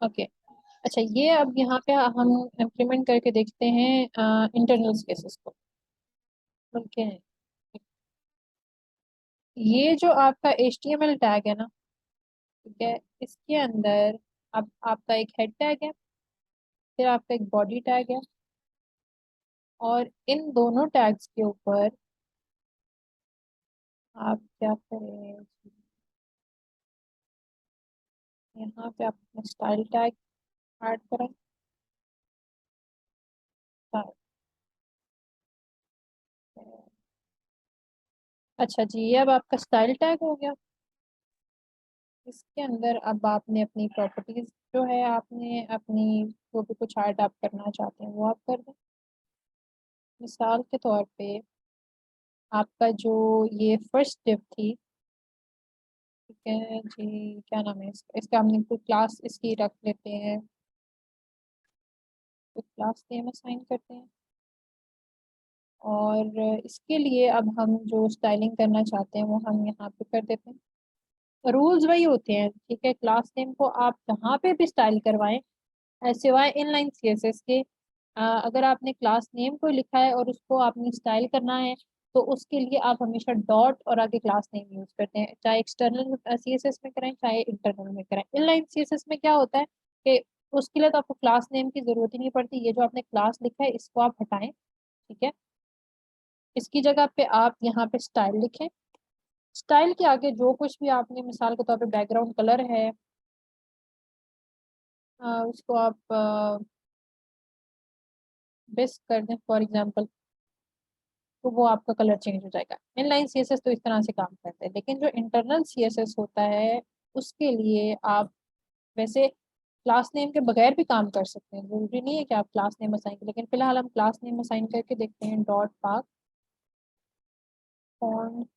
Okay. अच्छा, ये अब यहाँ पे हम इम्प्लीमेंट करके देखते हैं इंटरनल स्पेसेस को। ओके। ये जो आपका HTML टैग है ना, ठीक है, इसके अंदर अब आपका एक हेड टैग है, फिर आपका एक बॉडी टैग है, और इन दोनों टैग्स के ऊपर आप क्या करें, यहाँ पे आप अपना स्टाइल टैग ऐड करें। अच्छा जी, ये अब आपका स्टाइल टैग हो गया। इसके अंदर अब आपने अपनी प्रॉपर्टीज जो है, आपने अपनी जो भी कुछ ऐड आप करना चाहते हैं वो आप कर दें। मिसाल के तौर पे आपका जो ये फर्स्ट डिव थी, ठीक है जी, क्या नाम है इसका, हमने कोई क्लास इसकी रख लेते हैं, कोई क्लास नेम असाइन करते हैं। और इसके लिए अब हम जो स्टाइलिंग करना चाहते हैं वो हम यहाँ पे कर देते हैं। रूल्स वही होते हैं, ठीक है, क्लास नेम को आप जहाँ पे भी स्टाइल करवाएं, सिवाय इनलाइन सीएसएस के। अगर आपने क्लास नेम को लिखा है और उसको आपने स्टाइल करना है, तो उसके लिए आप हमेशा डॉट और आगे क्लास नेम यूज करते हैं, चाहे एक्सटर्नल सीएसएस में करें चाहे इंटरनल में करें। इनलाइन सीएसएस में क्या होता है कि उसके लिए तो आपको क्लास नेम की जरूरत ही नहीं पड़ती, ये जो आपने क्लास लिखा है इसको आप हटाएं, ठीक है। इसकी जगह पे आप यहाँ पे स्टाइल लिखें। स्टाइल के आगे जो कुछ भी आपने, मिसाल के तौर पे बैकग्राउंड कलर है, उसको आप बेस कर दें फॉर एग्जांपल, तो वो आपका कलर चेंज हो जाएगा। इनलाइन सीएसएस तो इस तरह से काम करते हैं, लेकिन जो इंटरनल सीएसएस होता है उसके लिए आप वैसे क्लास नेम के बगैर भी काम कर सकते हैं, जरूरी नहीं है कि आप क्लास नेम असाइन करें, लेकिन फिलहाल हम क्लास नेम असाइन करके देखते हैं। डॉट पाथ फॉन्ट,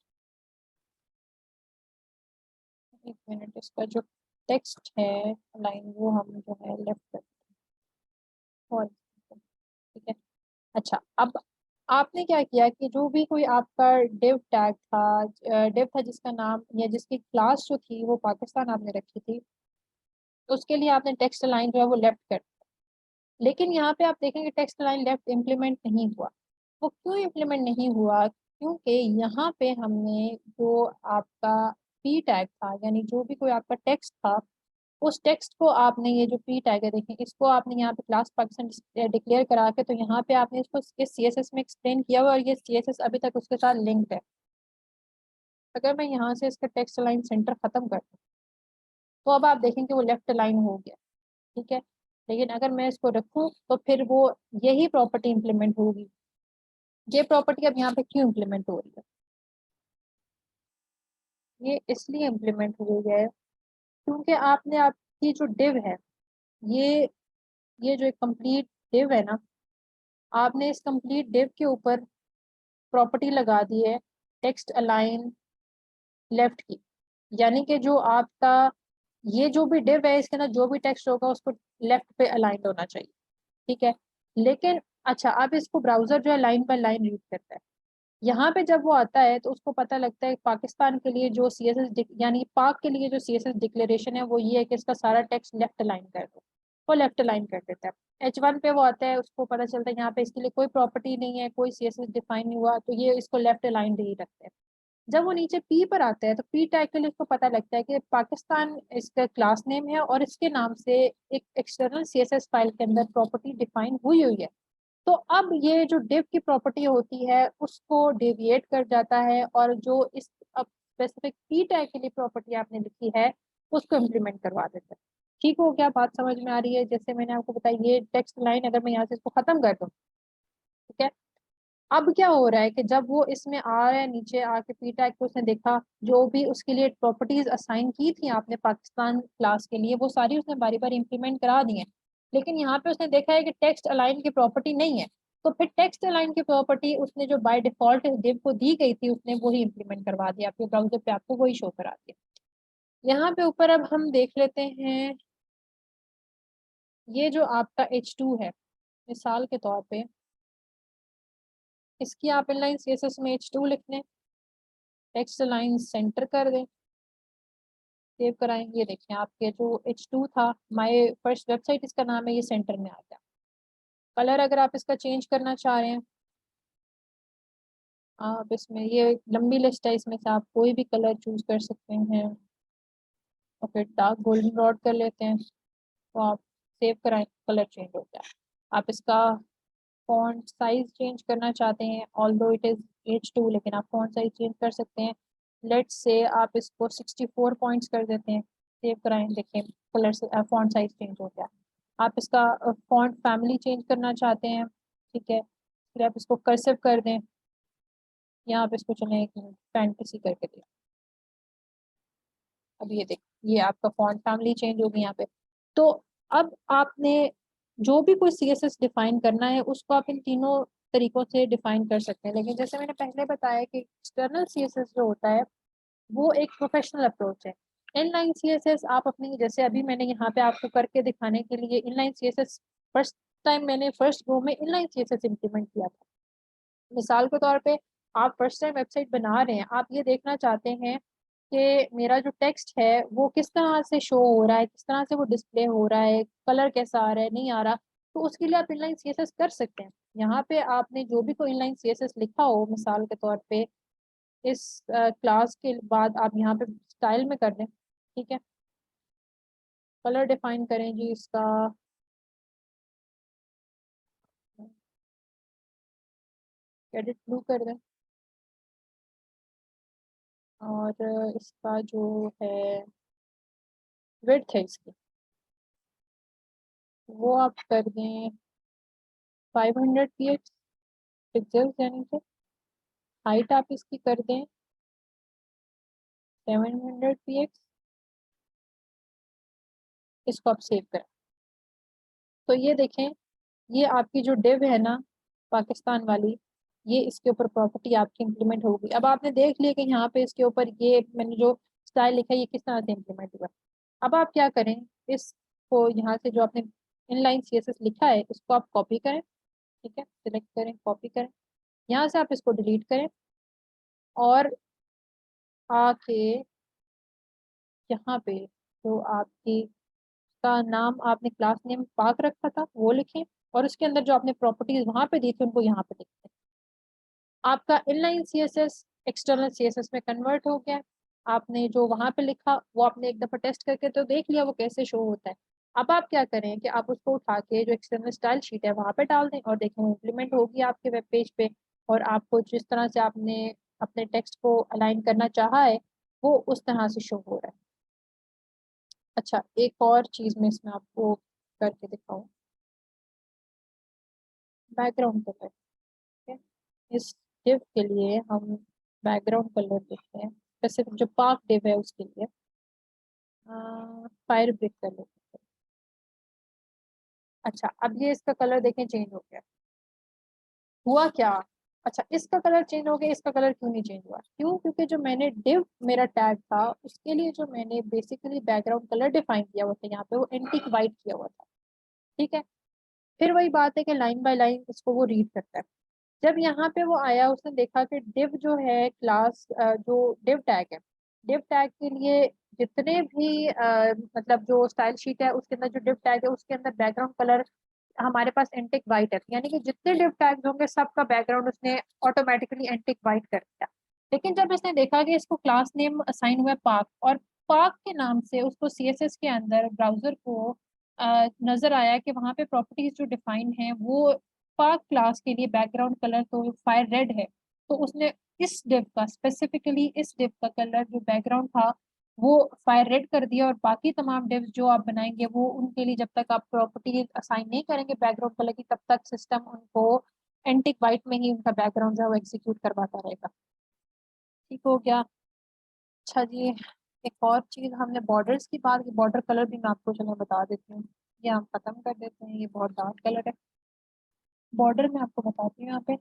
एक मिनट, इसका जो टेक्स्ट है लाइन वो हम जो है लेफ्ट करते हैं और ठीक है। अच्छा, अब आपने क्या किया कि जो भी कोई आपका डिव टैग था, डिव था जिसका नाम या जिसकी क्लास जो थी वो पाकिस्तान आपने रखी थी, तो उसके लिए आपने टेक्स्ट लाइन जो है वो लेफ्ट कर। लेकिन यहाँ पे आप देखेंगे टेक्स्ट लाइन लेफ्ट इम्प्लीमेंट नहीं हुआ। वो क्यों इम्प्लीमेंट नहीं हुआ? क्योंकि यहाँ पे हमने जो आपका पी टैग था, यानी जो भी कोई आपका टेक्स्ट था, उस टेक्स्ट को आपने, ये जो पी टैग है देखें, इसको आपने यहाँ पे क्लास पाकिस्तान डिक्लेयर करा के, तो यहाँ पे आपने इसको इस सीएसएस में एक्सप्लेन किया हुआ, और ये सीएसएस अभी तक उसके साथ लिंक्ड है। अगर मैं यहाँ से इसका टेक्स्ट लाइन सेंटर खत्म कर दूं, तो अब आप देखेंगे वो लेफ्ट लाइन हो गया, ठीक है। लेकिन अगर मैं इसको रखूं तो फिर वो यही प्रॉपर्टी इंप्लीमेंट होगी। ये प्रॉपर्टी अब यहाँ पे क्यों इंप्लीमेंट हो रही है? ये इसलिए इम्प्लीमेंट हो गया है क्योंकि आपने, आपकी जो डिव है, ये ये जो एक कंप्लीट डिव है ना, आपने इस कंप्लीट डिव के ऊपर प्रॉपर्टी लगा दी है टेक्स्ट अलाइन लेफ्ट की। यानी कि जो आपका ये जो भी डिव है इसके अंदर जो भी टेक्स्ट होगा उसको लेफ्ट पे अलाइंड होना चाहिए, ठीक है। लेकिन अच्छा, अब इसको ब्राउजर जो है लाइन बाय लाइन रीड करता है। यहाँ पे जब वो आता है तो उसको पता लगता है पाकिस्तान के लिए जो सीएसएस, यानी पाक के लिए जो सीएसएस डिक्लेरेशन है वो ये है कि इसका सारा टेक्स्ट लेफ्ट अलाइन कर दो। वो लेफ्ट अलाइन कर देता है। H1 पे वो आता है, उसको पता चलता है यहाँ पे इसके लिए कोई प्रॉपर्टी नहीं है, कोई सीएसएस डिफाइन नहीं हुआ, तो ये इसको लेफ्ट अलाइन ही रखते हैं। जब वो नीचे पी पर आता है तो पी टैग के लिए उसको पता लगता है कि पाकिस्तान इसका क्लास नेम है और इसके नाम से एक एक्सटर्नल सीएसएस फाइल के अंदर प्रॉपर्टी डिफाइन हुई हुई है। तो अब ये जो डिव की प्रॉपर्टी होती है उसको डेविएट कर जाता है, और जो इस अब स्पेसिफिक पी टैग के लिए प्रॉपर्टी आपने लिखी है उसको इम्प्लीमेंट करवा देता है। ठीक हो गया? बात समझ में आ रही है? जैसे मैंने आपको बताया, ये टेक्स्ट लाइन अगर मैं यहाँ से इसको खत्म कर दूँ, ठीक है। अब क्या हो रहा है कि जब वो इसमें आ रहा है, नीचे आके पी टैग को उसने देखा, जो भी उसके लिए प्रॉपर्टीज असाइन की थी आपने पाकिस्तान क्लास के लिए वो सारी उसने बारी बारी इंप्लीमेंट करा दी है। लेकिन यहाँ पे उसने देखा है कि टेक्स्ट अलाइन की प्रॉपर्टी नहीं है, तो फिर टेक्स्ट अलाइन की प्रॉपर्टी उसने जो बाय डिफॉल्ट डिव को दी गई थी उसने वही इंप्लीमेंट करवा दिया, आपके ब्राउजर पे आपको वही शो करा दिया। यहाँ पे ऊपर अब हम देख लेते हैं, ये जो आपका H2 है, मिसाल के तौर पे इसकी आप इनलाइन सीएसएस में H2 लिख लें, टेक्स्ट लाइन सेंटर कर दें, सेव कराएंगे। ये देखिए आपके जो H2 था, माय फर्स्ट वेबसाइट इसका नाम है, ये सेंटर में आ गया। कलर अगर आप इसका चेंज करना चाह रहे हैं, आप इसमें, ये लंबी लिस्ट है, इसमें से आप कोई भी कलर चूज कर सकते हैं। और फिर डार्क गोल्डन रॉड कर लेते हैं, तो आप सेव कराएं, कलर चेंज हो गया। आप इसका फॉन्ट साइज चेंज करना चाहते हैं, ऑल्दो इट इज H2, लेकिन आप फॉन्ट साइज चेंज कर सकते हैं। लेट्स से आप इसको 64 पॉइंट्स कर देते हैं, सेव कराएं, देखें कलर से फॉन्ट साइज चेंज हो गया। आप इसका फॉन्ट फैमिली चेंज करना चाहते हैं, ठीक है, फिर आप इसको कर्सिव कर दें, या आप इसको चलें एक फैंटेसी करके दें। अब ये देख, ये आपका फॉन्ट फैमिली चेंज होगी यहाँ पे। तो अब आपने जो भी कोई CSS डिफाइन करना है उसको आप इन तीनों तरीकों से डिफाइन कर सकते हैं, लेकिन जैसे मैंने पहले बताया कि एक्सटर्नल CSS जो होता है वो एक प्रोफेशनल अप्रोच है। इनलाइन CSS आप अपनी, जैसे अभी मैंने यहाँ पे आपको करके दिखाने के लिए इनलाइन CSS फर्स्ट टाइम, मैंने फर्स्ट गो में इनलाइन CSS इम्प्लीमेंट किया था। मिसाल के तौर पे आप फर्स्ट टाइम वेबसाइट बना रहे हैं, आप ये देखना चाहते हैं कि मेरा जो टेक्स्ट है वो किस तरह से शो हो रहा है, किस तरह से वो डिस्प्ले हो रहा है, कलर कैसा आ रहा है, नहीं आ रहा, तो उसके लिए आप इनलाइन CSS कर सकते हैं। यहाँ पे आपने जो भी कोई इनलाइन CSS लिखा हो, मिसाल के तौर पे इस क्लास के बाद आप यहाँ पे स्टाइल में कर दें, ठीक है, कलर डिफाइन करें जी इसका, एडिट ब्लू कर दें, और इसका जो है विड्थ है इसकी, वो आप कर दें 500 पिक्सल्स, यानी कि हाइट आप इसकी कर दें 700 px। इसको आप सेव करें, तो ये देखें, ये आपकी जो डिव है ना पाकिस्तान वाली, ये इसके ऊपर प्रॉपर्टी आपकी इम्प्लीमेंट होगी। अब आपने देख लिया कि यहाँ पे इसके ऊपर ये मैंने जो स्टाइल लिखा है ये किस तरह से इम्प्लीमेंट हुआ। अब आप क्या करें, इसको यहाँ से जो आपने इनलाइन CSS लिखा है इसको आप कॉपी करें, ठीक है, सिलेक्ट करें, कॉपी करें, यहाँ से आप इसको डिलीट करें, और आके यहाँ पे जो आपकी का नाम आपने क्लास नेम पाक रखा था वो लिखें, और उसके अंदर जो आपने प्रॉपर्टीज वहां पे दी थी उनको यहाँ पे लिखें। आपका इनलाइन CSS एक्सटर्नल CSS में कन्वर्ट हो गया। आपने जो वहां पे लिखा वो आपने एक दफा टेस्ट करके तो देख लिया वो कैसे शो होता है। अब आप क्या करें कि आप उसको उठा के जो एक्सटर्नल स्टाइल शीट है वहां पे डाल दें, और देखें इम्प्लीमेंट होगी आपके वेब पेज पे, और आपको जिस तरह से आपने अपने टेक्स्ट को अलाइन करना चाहा है वो उस तरह से शो हो रहा है। अच्छा, एक और चीज मैं इसमें आपको करके दिखाऊं, बैकग्राउंड कलर, ठीक है, इस डिव के लिए हम बैकग्राउंड कलर देखते हैं, स्पेसिफिक जो पार्क डिव है उसके लिए फायर ब्रिक कर लेते हैं। अच्छा, अब ये इसका कलर देखें चेंज हो गया, हुआ क्या? अच्छा, इसका कलर चेंज हो गया, इसका कलर क्यों नहीं चेंज हुआ? क्यों? क्योंकि जो मैंने डिव मेरा टैग था उसके लिए जो मैंने बेसिकली बैकग्राउंड कलर डिफाइन किया हुआ था यहाँ पे वो एंटिक वाइट किया हुआ था, ठीक है। फिर वही बात है कि लाइन बाय लाइन इसको वो रीड करता है। जब यहाँ पे वो आया उसने देखा कि div जो है क्लास, जो div टैग है, div टैग के लिए जितने भी मतलब जो स्टाइल शीट है उसके अंदर जो div टैग है उसके अंदर बैकग्राउंड कलर हमारे पास एंटिक वाइट है, यानी कि जितने div टैग्स होंगे सबका बैकग्राउंड उसने ऑटोमेटिकली एंटिक वाइट कर दिया। लेकिन जब इसने देखा कि इसको क्लास नेम असाइन हुआ है पार्क, और पार्क के नाम से उसको CSS के अंदर ब्राउजर को नजर आया कि वहाँ पे प्रॉपर्टीज जो डिफाइन है वो पार्क क्लास के लिए बैकग्राउंड कलर तो फायर रेड है, तो उसने इस डिव का स्पेसिफिकली इस डिव का कलर जो बैकग्राउंड था वो फायर रेड कर दिया, और बाकी तमाम डिव्स जो आप बनाएंगे वो उनके लिए जब तक आप प्रॉपर्टी असाइन नहीं करेंगे बैकग्राउंड कलर की तब तक सिस्टम उनको एंटिक वाइट में ही उनका बैकग्राउंड जो है वो एग्जीक्यूट करवाता रहेगा। ठीक हो गया। अच्छा जी, एक और चीज हमने बॉर्डर्स की बात की, बॉर्डर कलर भी मैं आपको चलो बता देती हूँ। ये हम खत्म कर देते हैं, ये बहुत डार्क कलर है। बॉर्डर में आपको बताती हूँ यहाँ पे,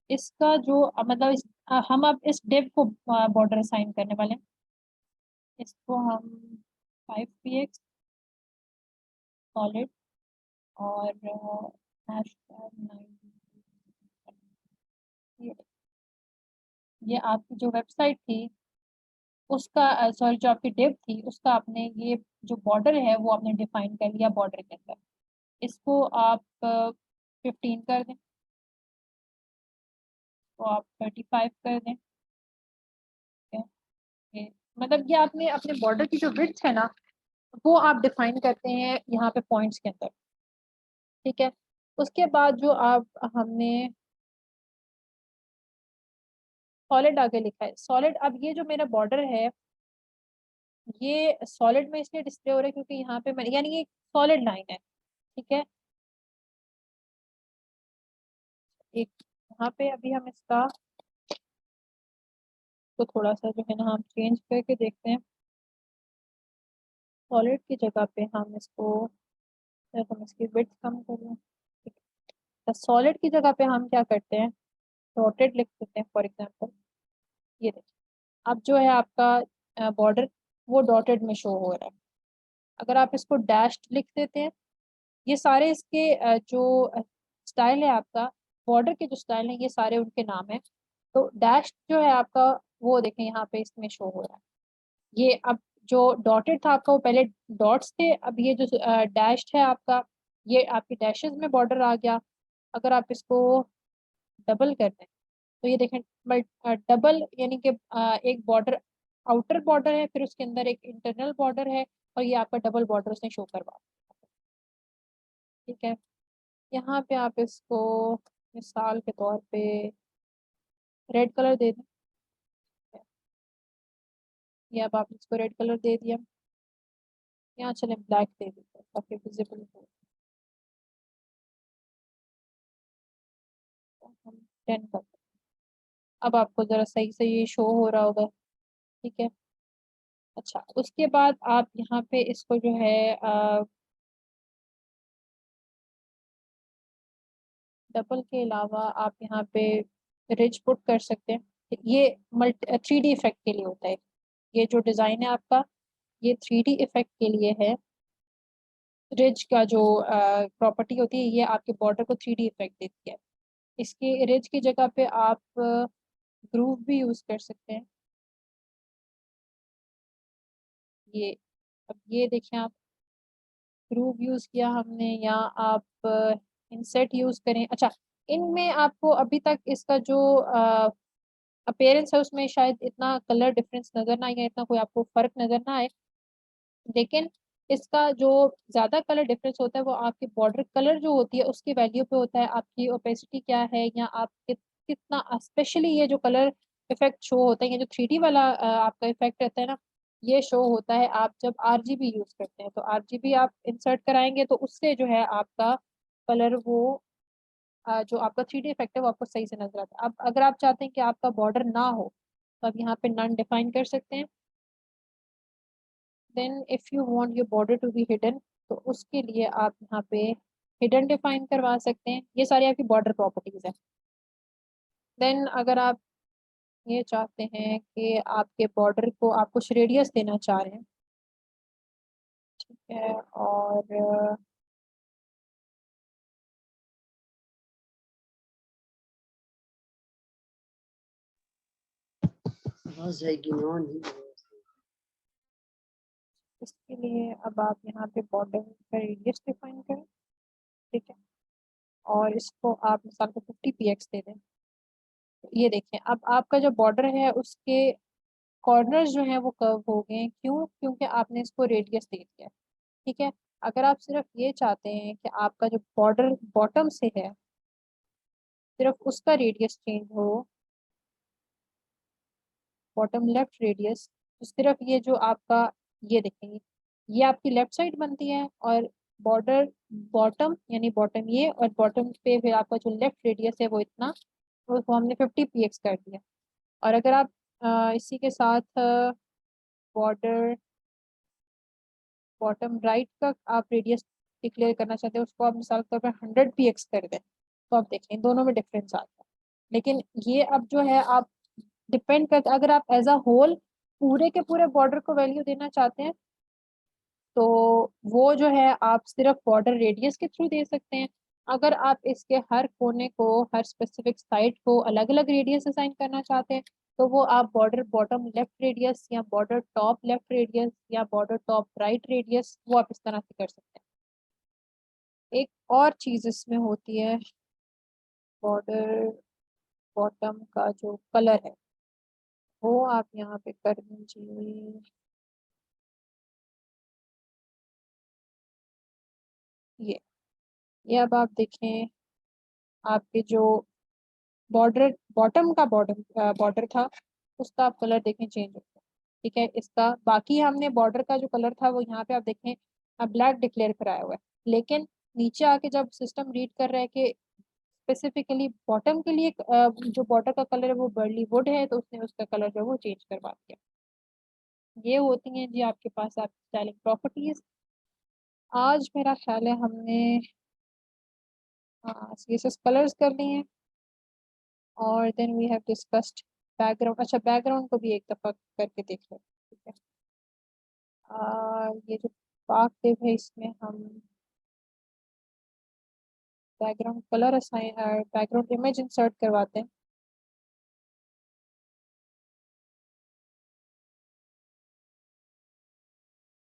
इसका जो मतलब हम अब इस डिव को बॉर्डर असाइन करने वाले हैं। इसको हम 5 px सॉलिड और ये आपकी जो वेबसाइट थी उसका सॉरी जो आपकी डिव थी उसका आपने ये जो बॉर्डर है वो आपने डिफाइन कर लिया बॉर्डर के अंदर। इसको आप 15 कर दें, तो आप 35 कर दें। ठीक है, मतलब ये आपने अपने बॉर्डर की जो विड्थ है ना वो आप डिफाइन करते हैं यहाँ पे पॉइंट्स के अंदर। ठीक है, उसके बाद जो आप हमने सॉलिड आगे लिखा है, सॉलिड, अब ये जो मेरा बॉर्डर है ये सॉलिड में इसलिए डिस्प्ले हो रहा है क्योंकि यहाँ पे मैं यानी ये सॉलिड लाइन है। ठीक है, एक यहाँ पे अभी हम इसका तो थोड़ा सा जो है ना हम चेंज करके देखते हैं। सॉलिड की जगह पे हम इसको, जब हम इसकी विड्थ कम कर लें, ठीक है, सॉलिड की जगह पे हम क्या करते हैं, डॉटेड लिख देते हैं फॉर एग्जांपल। ये देखिए अब जो है आपका बॉर्डर वो डॉटेड में शो हो रहा है। अगर आप इसको डैश्ड लिख देते हैं, ये सारे इसके जो स्टाइल है आपका, बॉर्डर के जो स्टाइल है ये सारे उनके नाम है। तो डैश जो है आपका वो देखें यहाँ पे इसमें शो हो रहा है। ये अब जो डॉटेड था आपका वो पहले डॉट्स थे, अब ये जो डैश्ड है आपका ये आपके डैशेस में बॉर्डर आ गया। अगर आप इसको डबल कर दें तो ये देखें डबल यानी कि एक बॉर्डर आउटर बॉर्डर है, फिर उसके अंदर एक इंटरनल बॉर्डर है, और ये आपका डबल बॉर्डर उसने शो करवा। ठीक है, यहाँ पे आप इसको मिसाल के तौर पे रेड कलर दे दें, या अब आप इसको रेड कलर दे दिया, यहाँ चले ब्लैक दे देते हैं ताकि विजिबल हो। तो हम 10 कर दें। अब आपको जरा सही से ये शो हो रहा होगा। ठीक है, अच्छा उसके बाद आप यहाँ पे इसको जो है डबल के अलावा आप यहाँ पे रिज पुट कर सकते हैं। ये मल्टी 3D इफेक्ट के लिए होता है। ये जो डिज़ाइन है आपका ये 3D इफेक्ट के लिए है। रिज का जो प्रॉपर्टी होती है ये आपके बॉर्डर को 3D इफेक्ट देती है। इसके रिज की जगह पे आप ग्रूव भी यूज कर सकते हैं। ये अब ये देखिए आप ग्रूव यूज किया हमने, या आप इंसेट यूज करें। अच्छा, इनमें आपको अभी तक इसका जो अपीयरेंस है उसमें शायद इतना कलर डिफरेंस नजर ना आए, या इतना कोई आपको फर्क नजर ना आए, लेकिन इसका जो ज्यादा कलर डिफरेंस होता है वो आपके बॉर्डर कलर जो होती है उसकी वैल्यू पे होता है, आपकी ओपेसिटी क्या है, या आप कितना स्पेशली ये जो कलर इफेक्ट शो होता है, ये जो 3D वाला आपका इफेक्ट रहता है ना, ये शो होता है आप जब आरजीबी यूज करते हैं। तो आरजीबी आप इंसर्ट कराएंगे तो उससे जो है आपका कलर वो जो आपका 3D इफेक्ट है वो आपको सही से नजर आता है। अब अगर आप चाहते हैं कि आपका बॉर्डर ना हो तो आप यहाँ पे नन डिफाइन कर सकते हैं। Then if you want your border to be hidden, तो उसके लिए आप यहाँ पे हिडन डिफाइन करवा सकते हैं। ये सारी आपकी बॉर्डर प्रॉपर्टीज है। देन अगर आप ये चाहते हैं कि आपके बॉर्डर को आप कुछ रेडियस देना चाह रहे हैं, ठीक है, और इसके लिए अब आप यहाँ पे बॉर्डर का रेडियस डिफाइन करें। ठीक है, और इसको आप मिसाल को 50 px दे दें। ये देखें अब आपका जो बॉर्डर है उसके कॉर्नर्स जो है वो कर्व हो गए हैं। क्यों? क्योंकि आपने इसको रेडियस दे दिया। ठीक है, अगर आप सिर्फ ये चाहते हैं कि आपका जो बॉर्डर बॉटम से है सिर्फ उसका रेडियस चेंज हो, बॉटम लेफ्ट रेडियस, तो सिर्फ ये जो आपका ये देखेंगे ये आपकी लेफ्ट साइड बनती है, और बॉर्डर बॉटम यानी बॉटम ये, और बॉटम पे फिर आपका जो लेफ्ट रेडियस है वो इतना, तो उसको हमने 50 px कर दिया। और अगर आप इसी के साथ बॉर्डर बॉटम राइट का आप रेडियस डिक्लेयर करना चाहते हैं, उसको आप मिसाल के तौर पर 100 px कर दें, तो आप देखें दोनों में डिफरेंस आता है। लेकिन ये अब जो है आप डिपेंड करता, अगर आप एज अ होल पूरे के पूरे बॉर्डर को वैल्यू देना चाहते हैं तो वो जो है आप सिर्फ बॉर्डर रेडियस के थ्रू दे सकते हैं। अगर आप इसके हर कोने को, हर स्पेसिफिक साइड को अलग अलग रेडियस असाइन करना चाहते हैं तो वो आप बॉर्डर बॉटम लेफ्ट रेडियस या बॉर्डर टॉप लेफ्ट रेडियस या बॉर्डर टॉप राइट रेडियस वो आप इस तरह से कर सकते हैं। एक और चीज इसमें होती है, बॉर्डर बॉटम का जो कलर है वो आप यहाँ पे कर दीजिए ये ये अब आप देखें आपके जो बॉर्डर बॉटम का बॉर्डर था उसका आप कलर देखें चेंज होता है। ठीक है, इसका बाकी हमने बॉर्डर का जो कलर था वो यहाँ पे आप देखें ब्लैक डिक्लेयर कराया हुआ है, लेकिन नीचे आके जब सिस्टम रीड कर रहा है कि स्पेसिफिकली बॉटम के लिए जो बॉर्डर का कलर है वो बर्ली वुड है, तो उसने उसका कलर जो है वो चेंज करवा दिया। ये होती हैं जी आपके पास आपकी स्टाइलिंग प्रॉपर्टीज। आज मेरा ख्याल है हमने CSS कलर्स कर लिए हैं और then we have discussed background. अच्छा, बैकग्राउंड को भी एक दफा करके देख लें। ठीक है, ये जो पाक दिव है इसमें हम background colour assign background image insert करवाते हैं।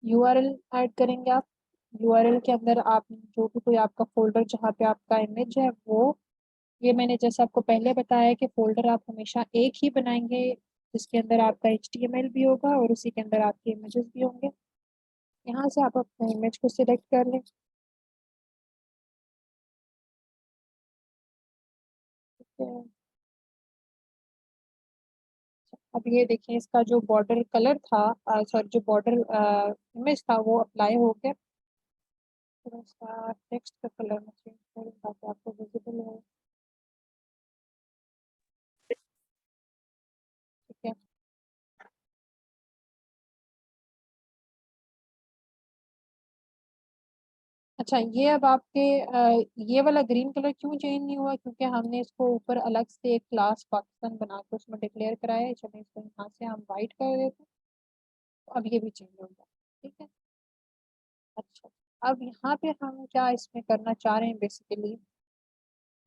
URL ऐड करेंगे आप। URL के अंदर आप जो भी कोई आपका फोल्डर जहाँ पे आपका इमेज है वो, ये मैंने जैसे आपको पहले बताया कि फोल्डर आप हमेशा एक ही बनाएंगे जिसके अंदर आपका HTML भी होगा और उसी के अंदर आपके इमेजेस भी होंगे। यहाँ से आप अपने इमेज को सिलेक्ट कर लें। ठीक है, अब ये देखिए इसका जो बॉर्डर कलर था, सॉरी जो बॉर्डर इमेज था वो अप्लाई हो गया। थोड़ा सा टेक्स्ट का कलर में चेंज करें ताकि आपको विजिबल हो। ठीक है, अच्छा ये अब आपके ये वाला ग्रीन कलर क्यों चेंज नहीं हुआ, क्योंकि हमने इसको ऊपर अलग से एक क्लास पाकिस्तान बना के उसमें डिक्लेयर कराया है। चलिए इसको यहाँ से हम वाइट कर देते हैं, तो अब ये भी चेंज हो गया। ठीक है, अच्छा अब यहाँ पे हम क्या इसमें करना चाह रहे हैं बेसिकली,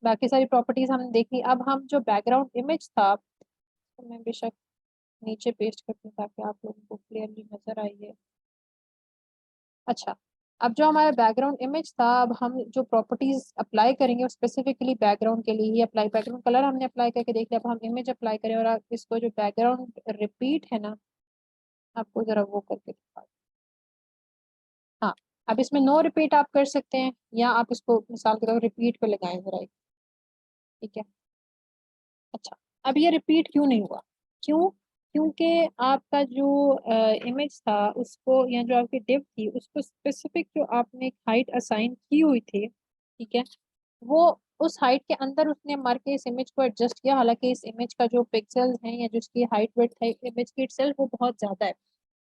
बाकी सारी प्रॉपर्टीज हमने देख ली। अब हम जो बैकग्राउंड इमेज था, तो मैं बेशक नीचे पेस्ट करती हूँ ताकि आप लोगों को क्लियरली नजर आइए। अच्छा, अब जो हमारा बैकग्राउंड इमेज था, अब हम जो प्रॉपर्टीज अप्लाई करेंगे वो स्पेसिफिकली बैकग्राउंड के लिए ही अप्लाई, बैकग्राउंड कलर हमने अप्लाई करके देख लिया। अब हम इमेज अप्लाई करें और आप इसको जो बैकग्राउंड रिपीट है ना, आपको जरा वो करके दिखा दूं। हाँ, अब इसमें नो रिपीट आप कर सकते हैं या आप इसको मिसाल के तौर रिपीट पे लगाएं जरा ठीक है, अच्छा अब ये रिपीट क्यों नहीं हुआ, क्यों, क्योंकि आपका जो इमेज था उसको या जो आपकी डिव थी उसको स्पेसिफिक जो आपने हाइट असाइन की हुई थी, ठीक है, वो उस हाइट के अंदर उसने मार के इस इमेज को एडजस्ट किया। हालांकि इस इमेज का जो पिक्सेल्स हैं या जो इसकी हाइट विड्थ है इमेज की इटसेल्फ वो बहुत ज्यादा है।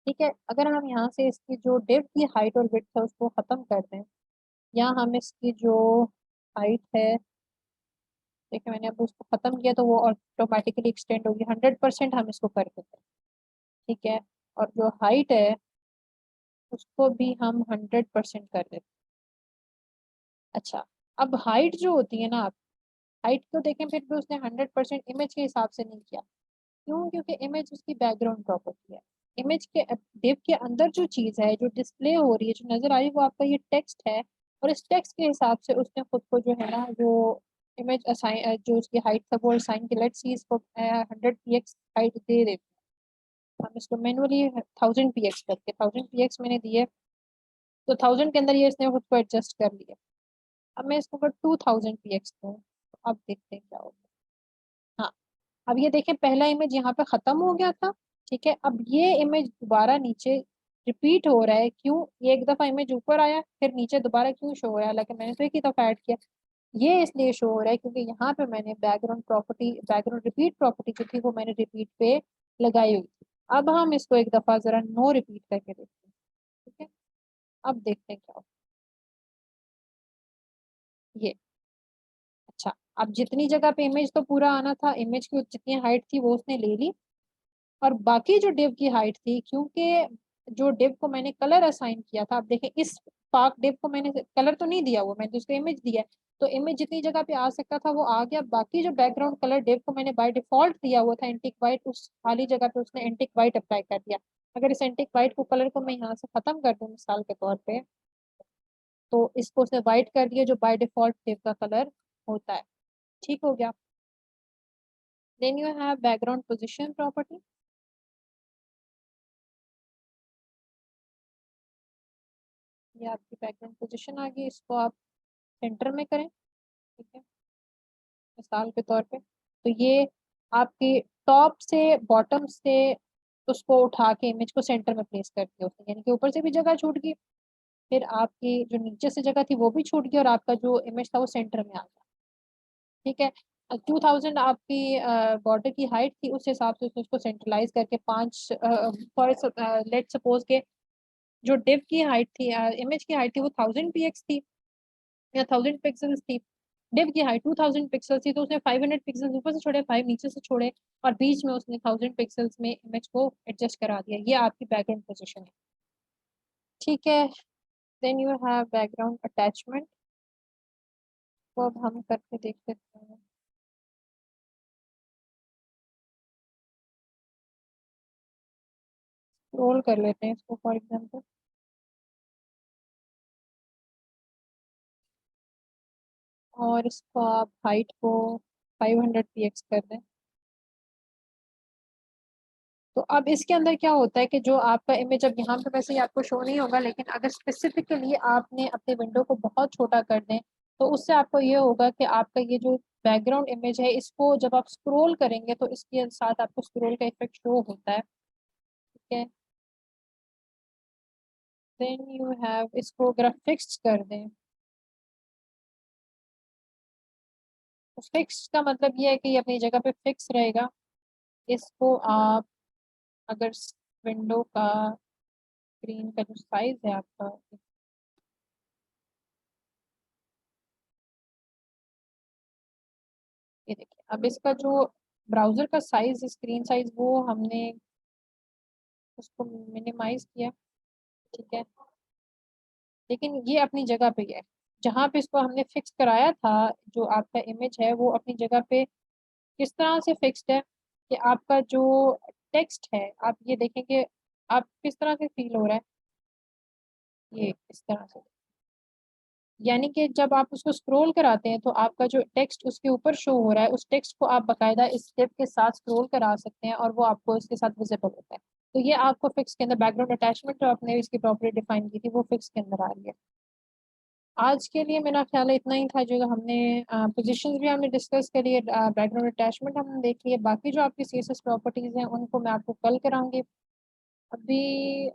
ठीक है, अगर हम यहाँ से इसकी जो डिव की हाइट और विड्थ है उसको खत्म कर दें, या हम इसकी जो हाइट है, देखिए मैंने अब उसको खत्म किया तो वो ऑटोमेटिकली एक्सटेंड होगी, 100% हम इसको कर देते हैं। ठीक है, और जो हाइट है उसको भी हम 100% कर देते हैं। अच्छा, अब हाइट जो होती है ना, आप हाइट को देखें फिर भी उसने 100% इमेज के हिसाब से नहीं किया। क्यों, क्योंकि इमेज उसकी बैकग्राउंड प्रॉपर्टी है। इमेज के डिव के अंदर जो चीज है जो डिस्प्ले हो रही है जो नजर आ रही है वो आपका ये टेक्स्ट है, और इस टेक्स्ट के हिसाब से उसने खुद को जो है ना जो इमेज असाइन जो उसकी हाइट था वो असाइन की। लेट्स सी इसको 100 px हाइट दे देते हैं। हम इसको मैनुअली 1000 px करके 1000 px मैंने दिए, तो 1000 के अंदर ये इसने खुद को एडजस्ट कर लिया। अब मैं इसको अगर 2000 px दूँ तो अब देखते हैं क्या होगा। हाँ, अब ये देखें पहला इमेज यहाँ पे खत्म हो गया था। ठीक है, अब ये इमेज दोबारा नीचे रिपीट हो रहा है। क्यों, ये एक दफा इमेज ऊपर आया फिर नीचे दोबारा क्यों शो हो रहा है, हालांकि मैंने तो एक ही दफा ऐड किया। ये इसलिए शो हो रहा है क्योंकि यहाँ पे मैंने background property background repeat property जो थी वो मैंने रिपीट पे लगाई हुई थी। अब हम इसको एक दफा जरा नो रिपीट करके देखते हैं। ठीक है, अब देखते हैं क्या होता है। ये अच्छा, अब जितनी जगह पे इमेज तो पूरा आना था, इमेज की जितनी हाइट थी वो उसने ले ली, और बाकी जो डिव की हाइट थी, क्योंकि जो डिव को मैंने कलर असाइन किया था, अब देखें इस स्पार्क डिव को मैंने कलर तो नहीं दिया हुआ, मैंने तो उसको इमेज दिया है, तो इमेज जितनी जगह पे आ सकता था वो आ गया। बाकी जो बैकग्राउंड कलर डिव को मैंने बाय डिफॉल्ट दिया हुआ था एंटिक वाइट, उस खाली जगह पे उसने एंटिक वाइट अप्लाई कर दिया। अगर इस एंटिक वाइट को कलर को मैं यहाँ से खत्म कर दूँ मिसाल के तौर पे, तो इसको उसने वाइट कर दिया जो बाय डिफॉल्ट डिव का कलर होता है। ठीक हो गया। Then you have background position property. ये आपकी बैकग्राउंड पोजिशन आ गई, इसको आप सेंटर में करें। ठीक है, मिसाल के तौर पे तो ये आपकी टॉप से बॉटम से उसको उठा के इमेज को सेंटर में प्लेस कर दिया उसने, यानी कि ऊपर से भी जगह छूट गई, फिर आपकी जो नीचे से जगह थी वो भी छूट गई, और आपका जो इमेज था वो सेंटर में आ गया। ठीक है, 2000 आपकी बॉर्डर की हाइट थी, उस हिसाब से उसने उसको सेंट्रलाइज करके पांच फॉर लेट सपोज के जो डिव की हाइट थी, इमेज की हाइट थी वो 1000 px थी या 1000 पिक्सल्स थी। डिव की हाइट 2000 पिक्सल थी, तो उसने 500 पिक्सल ऊपर से छोड़े, 5 नीचे से छोड़े, और बीच में उसने 1000 पिक्सल्स में इमेज को एडजस्ट करा दिया। ये आपकी बैकग्राउंड पोजीशन है। ठीक है, then you have background attachment, वो अब हम करके देख सकते हैं। रोल कर लेते हैं इसको फॉर एग्जांपल, और इसको आप हाइट को 500 px कर दें। तो अब इसके अंदर क्या होता है कि जो आपका इमेज, अब यहाँ पे वैसे ही आपको शो नहीं होगा, लेकिन अगर स्पेसिफिकली आपने अपने विंडो को बहुत छोटा कर दें, तो उससे आपको ये होगा कि आपका ये जो बैकग्राउंड इमेज है, इसको जब आप स्क्रॉल करेंगे तो इसके साथ आपको स्क्रॉल का इफेक्ट शो होता है। ठीक है, देन यू हैव, इसको अगर आप फिक्स कर दें, तो फिक्स का मतलब ये है कि ये अपनी जगह पे फिक्स रहेगा। इसको आप अगर विंडो का स्क्रीन का जो साइज है आपका, ये देखिए, अब इसका जो ब्राउजर का साइज, स्क्रीन साइज, वो हमने उसको मिनिमाइज किया। ठीक है, लेकिन ये अपनी जगह पे ही है, जहाँ पे इसको हमने फिक्स कराया था, जो आपका इमेज है वो अपनी जगह पे किस तरह से फिक्स्ड है कि आपका जो टेक्स्ट है, आप ये देखेंगे, आप किस तरह से फील हो रहा है, ये इस तरह से, यानी कि जब आप उसको स्क्रॉल कराते हैं तो आपका जो टेक्स्ट उसके ऊपर शो हो रहा है, उस टेक्स्ट को आप बकायदा इस स्टेप के साथ स्क्रॉल करा सकते हैं और वो आपको इसके साथ विजिबल होता है। तो ये आपको फिक्स के अंदर बैकग्राउंड अटैचमेंट जो आपने इसकी प्रॉपर्टी डिफाइन की थी वो फिक्स के अंदर आ रही है। आज के लिए मेरा ख्याल है इतना ही था, जो हमने पोजीशंस भी हमने डिस्कस करी है, बैकग्राउंड अटैचमेंट हमने देख लिया, बाकी जो आपकी सीएसएस प्रॉपर्टीज हैं उनको मैं आपको कल कराऊंगी। अभी